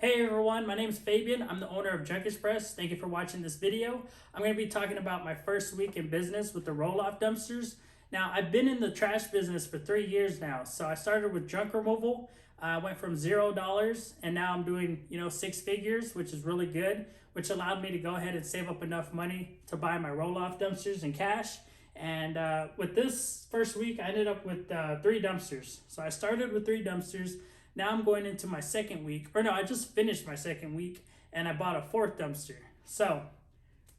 Hey everyone, my name is Fabian. I'm the owner of Junk Express. Thank you for watching this video. I'm going to be talking about my first week in business with the roll-off dumpsters. Now, I've been in the trash business for 3 years now. So I started with junk removal. I went from $0 and now I'm doing, six figures, which is really good, which allowed me to go ahead and save up enough money to buy my roll-off dumpsters in cash. And with this first week, I ended up with 3 dumpsters. So I started with 3 dumpsters. Now I'm going into my second week, or no, I just finished my second week and I bought a 4th dumpster. So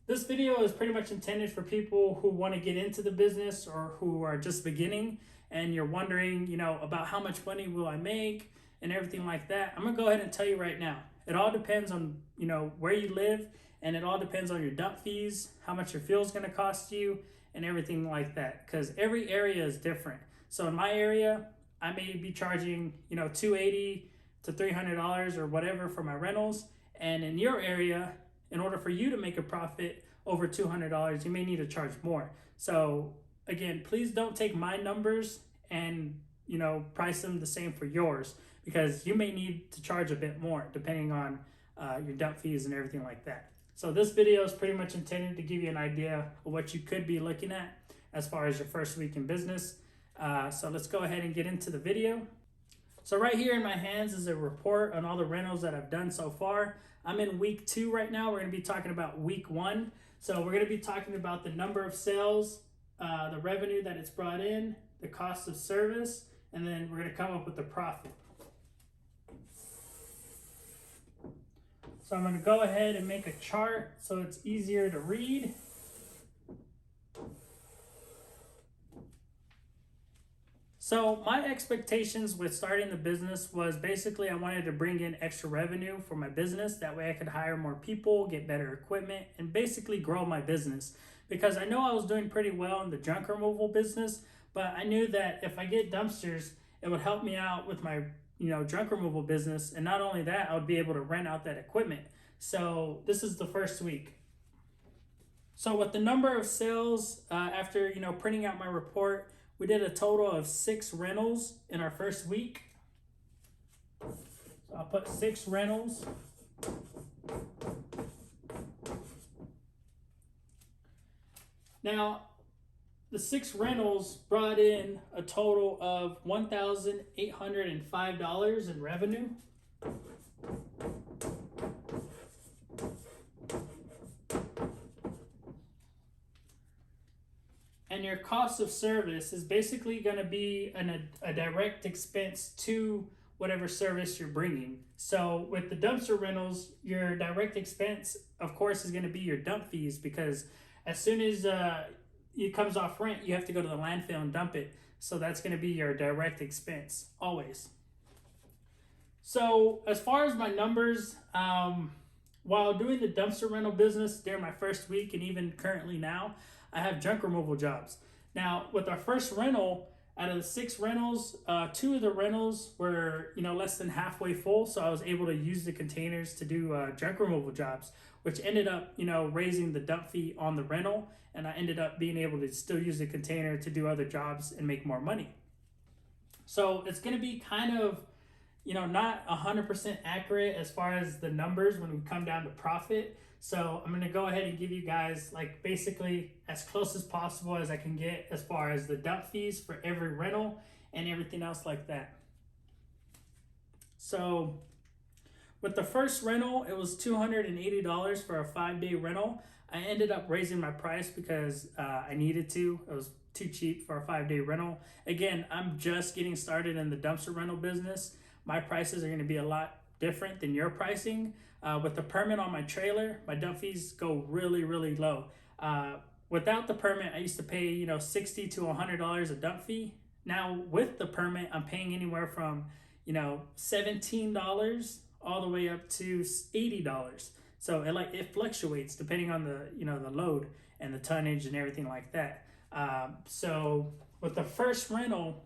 this video is pretty much intended for people who want to get into the business or who are just beginning and you're wondering, about how much money will I make and everything like that. I'm gonna go ahead and tell you right now. It all depends on, where you live, and it all depends on your dump fees, how much your fuel is gonna cost you, and everything like that, because every area is different. So in my area, I may be charging, $280 to $300 or whatever for my rentals. And in your area, in order for you to make a profit over $200, you may need to charge more. So again, please don't take my numbers and, price them the same for yours, because you may need to charge a bit more depending on your dump fees and everything like that. So this video is pretty much intended to give you an idea of what you could be looking at as far as your first week in business. So let's go ahead and get into the video. So right here in my hands is a report on all the rentals that I've done so far. I'm in week 2 right now. We're going to be talking about week 1. So we're going to be talking about the number of sales, the revenue that it's brought in, the cost of service, and then we're going to come up with the profit. So I'm going to go ahead and make a chart so it's easier to read. So my expectations with starting the business was basically I wanted to bring in extra revenue for my business. That way I could hire more people, get better equipment, and basically grow my business. Because I know I was doing pretty well in the junk removal business, but I knew that if I get dumpsters, it would help me out with my junk removal business. And not only that, I would be able to rent out that equipment. So this is the first week. So with the number of sales, after printing out my report, we did a total of 6 rentals in our first week. So I'll put 6 rentals. Now, the 6 rentals brought in a total of $1,805 in revenue. And your cost of service is basically going to be a direct expense to whatever service you're bringing. So with the dumpster rentals, your direct expense, of course, is going to be your dump fees, because as soon as it comes off rent, you have to go to the landfill and dump it. So that's going to be your direct expense, always. So as far as my numbers, while doing the dumpster rental business during my first week and even currently now, I have junk removal jobs. Now, with our first rental, out of the 6 rentals, 2 of the rentals were, less than halfway full. So I was able to use the containers to do junk removal jobs, which ended up, raising the dump fee on the rental. And I ended up being able to still use the container to do other jobs and make more money. So it's going to be kind of, not 100% accurate as far as the numbers when we come down to profit. So I'm going to go ahead and give you guys basically as close as possible as I can get as far as the dump fees for every rental and everything else like that. So with the first rental, it was $280 for a 5-day rental. I ended up raising my price because I needed to. It was too cheap for a 5-day rental. Again, I'm just getting started in the dumpster rental business. My prices are going to be a lot different than your pricing. With the permit on my trailer, my dump fees go really, really low. Without the permit, I used to pay, $60 to $100 a dump fee. Now with the permit, I'm paying anywhere from, $17 all the way up to $80. So it fluctuates depending on the load and the tonnage and everything like that. So with the first rental,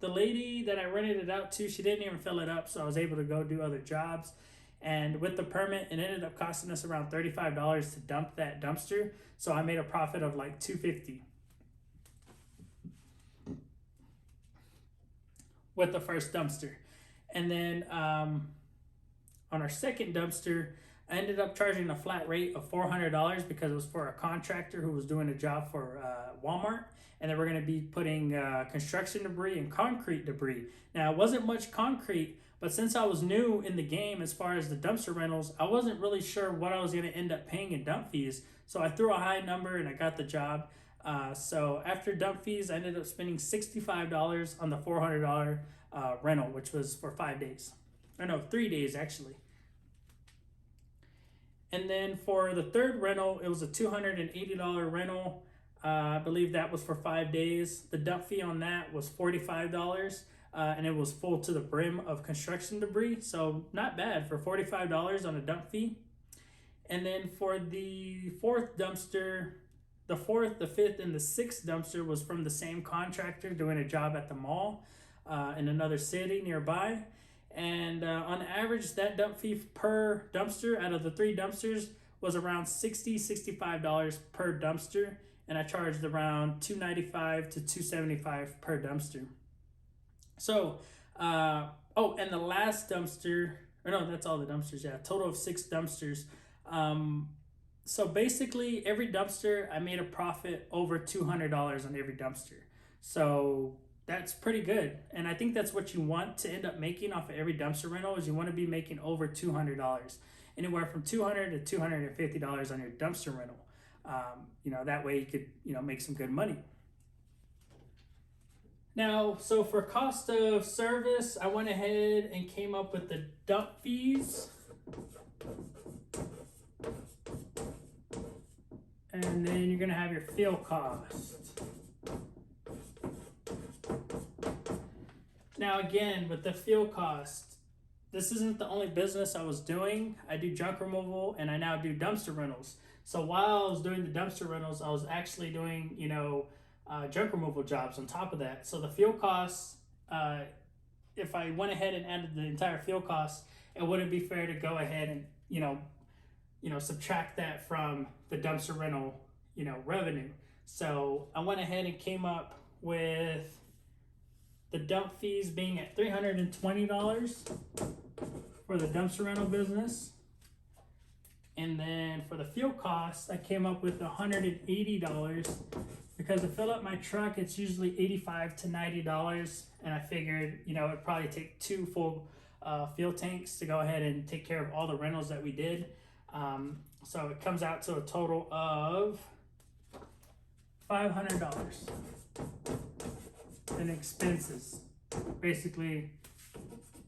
the lady that I rented it out to, she didn't even fill it up, so I was able to go do other jobs. And with the permit, it ended up costing us around $35 to dump that dumpster. So I made a profit of like $250 with the first dumpster. And then On our second dumpster, I ended up charging a flat rate of $400 because it was for a contractor who was doing a job for Walmart, and they were going to be putting construction debris and concrete debris. Now, it wasn't much concrete, but since I was new in the game as far as the dumpster rentals, I wasn't really sure what I was going to end up paying in dump fees. So I threw a high number and I got the job. So after dump fees, I ended up spending $65 on the $400 rental, which was for 5 days. Or no, 3 days actually. And then for the third rental, it was a $280 rental. I believe that was for 5 days. The dump fee on that was $45, and it was full to the brim of construction debris. So not bad for $45 on a dump fee. And then for the fourth dumpster, the fourth, the fifth, and the sixth dumpster was from the same contractor doing a job at the mall in another city nearby. And on average, that dump fee per dumpster out of the 3 dumpsters was around $65 per dumpster. And I charged around $295 to $275 per dumpster. So, and the last dumpster, or no, that's all the dumpsters, yeah, total of 6 dumpsters. So basically, every dumpster, I made a profit over $200 on every dumpster. So that's pretty good. And I think that's what you want to end up making off of every dumpster rental is you want to be making over $200. Anywhere from $200 to $250 on your dumpster rental. That way you could, make some good money. Now, so for cost of service, I went ahead and came up with the dump fees. And then you're gonna have your fuel cost. Now again, with the fuel cost, this isn't the only business I was doing. I do junk removal and I now do dumpster rentals. So while I was doing the dumpster rentals, I was actually doing, junk removal jobs on top of that. So the fuel costs, if I went ahead and added the entire fuel costs, it wouldn't be fair to go ahead and, subtract that from the dumpster rental, revenue. So I went ahead and came up with the dump fees being at $320 for the dumpster rental business. And then for the fuel costs, I came up with $180 because to fill up my truck, it's usually $85 to $90. And I figured, it'd probably take 2 full fuel tanks to go ahead and take care of all the rentals that we did. So it comes out to a total of $500 in expenses. Basically,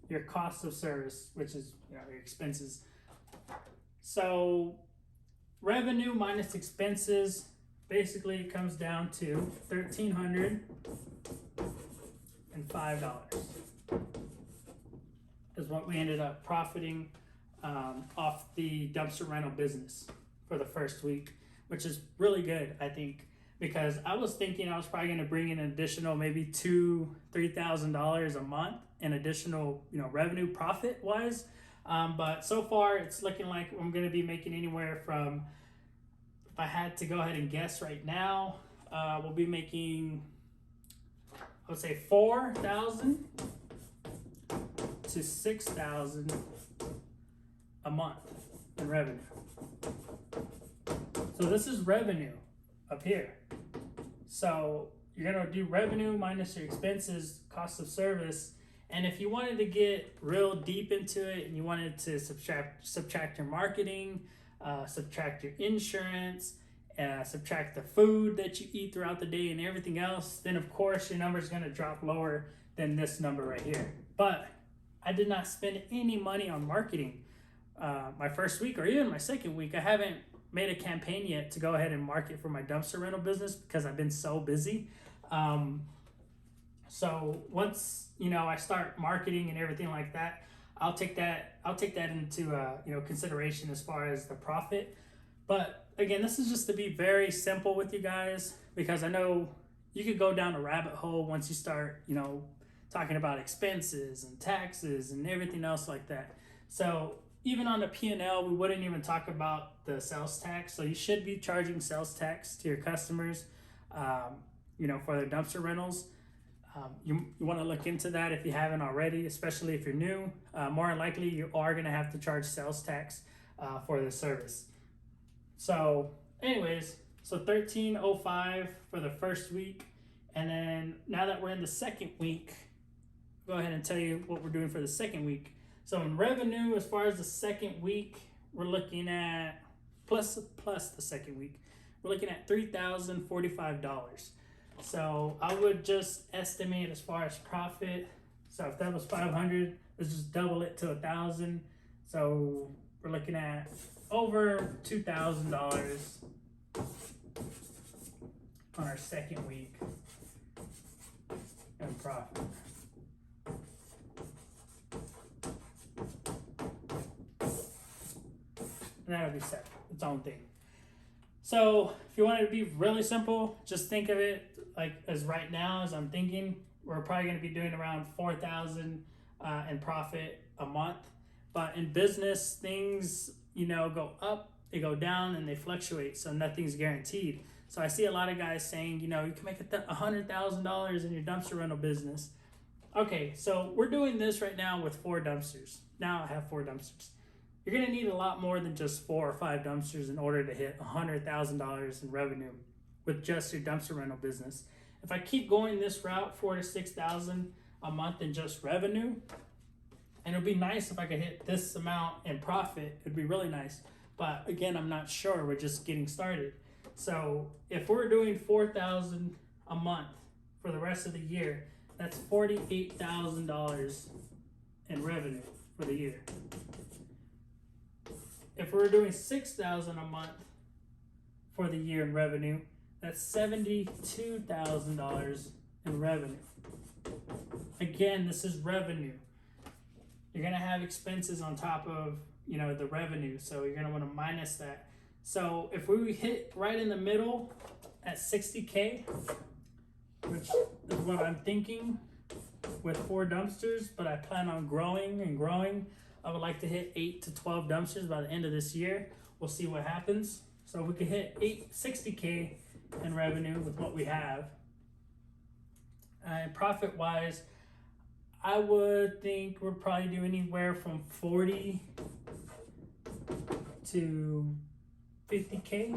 your cost of service, which is your expenses. So revenue minus expenses basically comes down to $1,305 is what we ended up profiting off the dumpster rental business for the first week, which is really good, I think, because I was thinking I was probably going to bring in an additional maybe $2,000-$3,000 a month in additional revenue profit wise. But so far, it's looking like I'm going to be making anywhere from, if I had to go ahead and guess right now, we'll be making, I would say $4,000 to $6,000 a month in revenue. So this is revenue up here. So you're going to do revenue minus your expenses, cost of service. And if you wanted to get real deep into it and you wanted to subtract your marketing, subtract your insurance, subtract the food that you eat throughout the day and everything else, then of course your number is going to drop lower than this number right here. But I did not spend any money on marketing my first week or even my second week. I haven't made a campaign yet to go ahead and market for my dumpster rental business because I've been so busy. So once I start marketing and everything like that, I'll take that into consideration as far as the profit. But again, this is just to be very simple with you guys because I know you could go down a rabbit hole once you start talking about expenses and taxes and everything else like that. So even on the P&L, we wouldn't even talk about the sales tax. So you should be charging sales tax to your customers, for their dumpster rentals. You want to look into that if you haven't already, especially if you're new. More than likely, you are going to have to charge sales tax for this service. So, anyways, so 1305 for the first week, and then now that we're in the second week, go ahead and tell you what we're doing for the second week. So in revenue, as far as the second week, we're looking at plus the second week, we're looking at $3,045. So I would just estimate as far as profit. So if that was 500, let's just double it to 1,000. So we're looking at over $2,000 on our second week in profit. And that'll be set, its own thing. So if you want it to be really simple, just think of it like as right now, as I'm thinking, we're probably going to be doing around 4,000 in profit a month. But in business, things, go up, they go down, and they fluctuate. So nothing's guaranteed. So I see a lot of guys saying, you can make $100,000 in your dumpster rental business. Okay, so we're doing this right now with 4 dumpsters. Now I have 4 dumpsters. You're going to need a lot more than just 4 or 5 dumpsters in order to hit $100,000 in revenue with just your dumpster rental business. If I keep going this route, 4,000 to 6,000 a month in just revenue, and it'd be nice if I could hit this amount in profit. It'd be really nice. But again, I'm not sure. We're just getting started. So if we're doing 4,000 a month for the rest of the year, that's $48,000 in revenue for the year. If we're doing 6,000 a month for the year in revenue, that's $72,000 in revenue. Again, this is revenue. You're gonna have expenses on top of the revenue, so you're gonna want to minus that. So if we hit right in the middle at 60K, which is what I'm thinking with 4 dumpsters, but I plan on growing and growing. I would like to hit 8 to 12 dumpsters by the end of this year. We'll see what happens. So we could hit 60K in revenue with what we have. And profit wise, I would think we'll probably do anywhere from 40 to 50K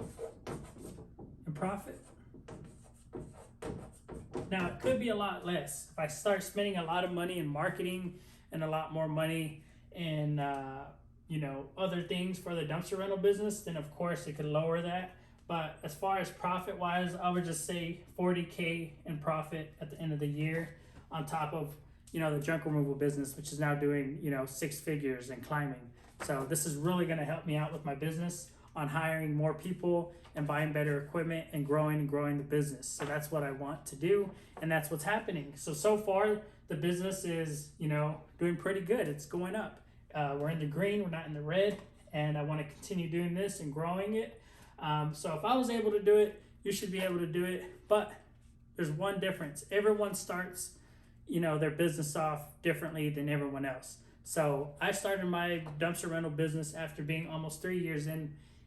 in profit. Now it could be a lot less. If I start spending a lot of money in marketing and a lot more money in other things for the dumpster rental business, then of course it could lower that. But as far as profit wise, I would just say 40K in profit at the end of the year, on top of the junk removal business, which is now doing 6 figures and climbing. So this is really going to help me out with my business on hiring more people and buying better equipment and growing the business. So that's what I want to do, and that's what's happening. So far the business is doing pretty good. It's going up. We're in the green, we're not in the red, and I want to continue doing this and growing it. So if I was able to do it, you should be able to do it. But there's one difference. Everyone starts their business off differently than everyone else. So I started my dumpster rental business after being almost 3 years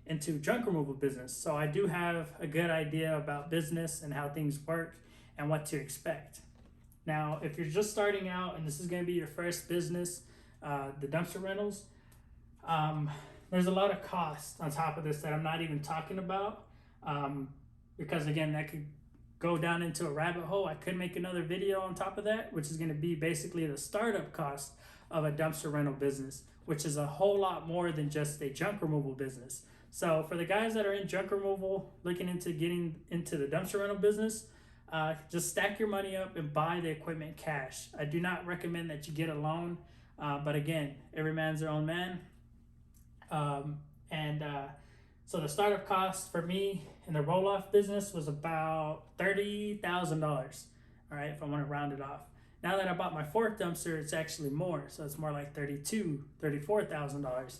into junk removal business. So I do have a good idea about business and how things work and what to expect. Now, if you're just starting out and this is going to be your first business, the dumpster rentals, there's a lot of cost on top of this that I'm not even talking about, because again, that could go down into a rabbit hole. I could make another video on top of that, which is going to be basically the startup cost of a dumpster rental business, which is a whole lot more than just a junk removal business. So for the guys that are in junk removal, looking into getting into the dumpster rental business, just stack your money up and buy the equipment cash. I do not recommend that you get a loan, but again, every man's their own man. So the startup cost for me in the roll-off business was about $30,000, all right, if I want to round it off. Now that I bought my 4th dumpster, it's actually more, so it's more like $34,000.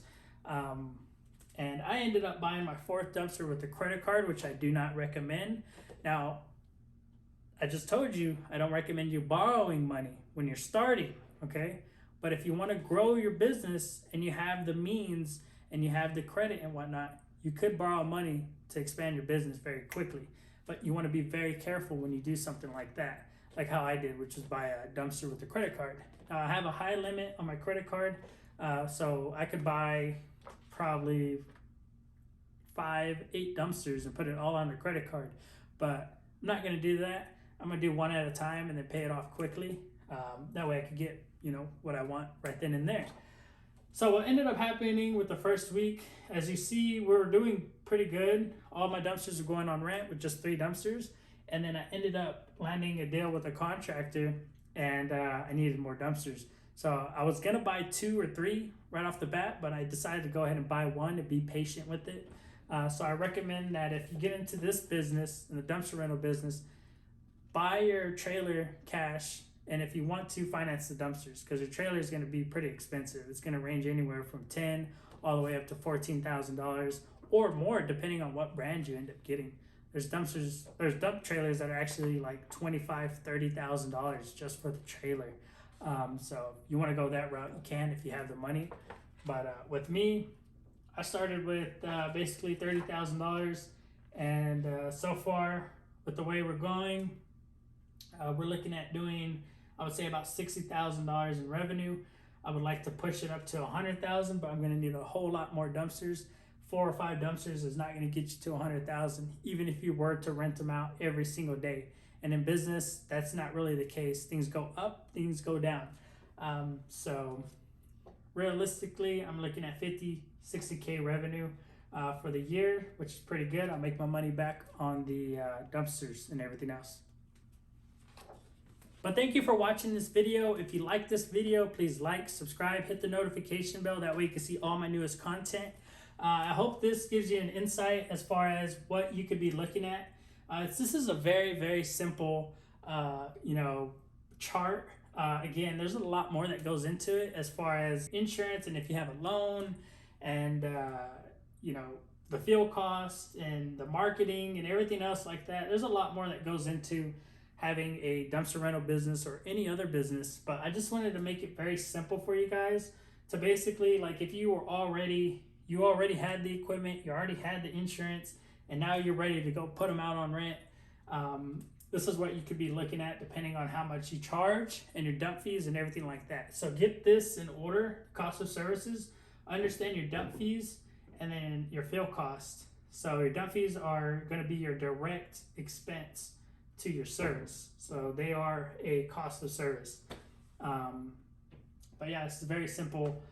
And I ended up buying my 4th dumpster with a credit card, which I do not recommend. Now, I just told you I don't recommend you borrowing money when you're starting, okay? But if you want to grow your business and you have the means and you have the credit and whatnot, you could borrow money to expand your business very quickly. But you want to be very careful when you do something like that. like how I did, which was buy a dumpster with a credit card. Now I have a high limit on my credit card, so I could buy probably 5-8 dumpsters and put it all on the credit card. But I'm not gonna do that. I'm gonna do one at a time and then pay it off quickly. That way I could get, you know, what I want right then and there. So what ended up happening with the first week, as you see, we were doing pretty good. All my dumpsters were going on rent with just 3 dumpsters. And then I ended up landing a deal with a contractor, and I needed more dumpsters. So I was gonna buy 2 or 3 right off the bat, but I decided to go ahead and buy 1 and be patient with it. So I recommend that if you get into this business, in the dumpster rental business, buy your trailer cash, and if you want to, finance the dumpsters, because your trailer is going to be pretty expensive. It's going to range anywhere from $10,000 all the way up to $14,000 or more, depending on what brand you end up getting. There's dump trailers that are actually like $25,000, $30,000 just for the trailer. So if you want to go that route, you can if you have the money. But with me, I started with basically $30,000, and so far with the way we're going, we're looking at doing, I would say, about $60,000 in revenue. I would like to push it up to $100,000, but I'm going to need a whole lot more dumpsters. 4 or 5 dumpsters is not going to get you to $100,000, even if you were to rent them out every single day. And in business, that's not really the case. Things go up, things go down. So realistically, I'm looking at 50-60K revenue for the year, which is pretty good. I'll make my money back on the dumpsters and everything else. But thank you for watching this video. If you like this video, please like, subscribe, hit the notification bell. That way you can see all my newest content. I hope this gives you an insight as far as what you could be looking at. This is a very, very simple, chart. Again, there's a lot more that goes into it as far as insurance, and if you have a loan, and the fuel cost and the marketing and everything else like that. There's a lot more that goes into having a dumpster rental business or any other business, but I just wanted to make it very simple for you guys to basically, like, if you already had the equipment, you already had the insurance, and now you're ready to go put them out on rent. This is what you could be looking at depending on how much you charge and your dump fees and everything like that. So get this in order: cost of services, understand your dump fees, and then your fill cost. So your dump fees are going to be your direct expense to your service. So they are a cost of service. But yeah, it's a very simple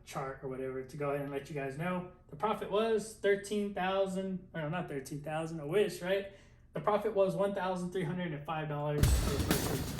chart or whatever to go ahead and let you guys know. The profit was $13,000, or not 13,000, I wish, right? The profit was $1,305 for the first week.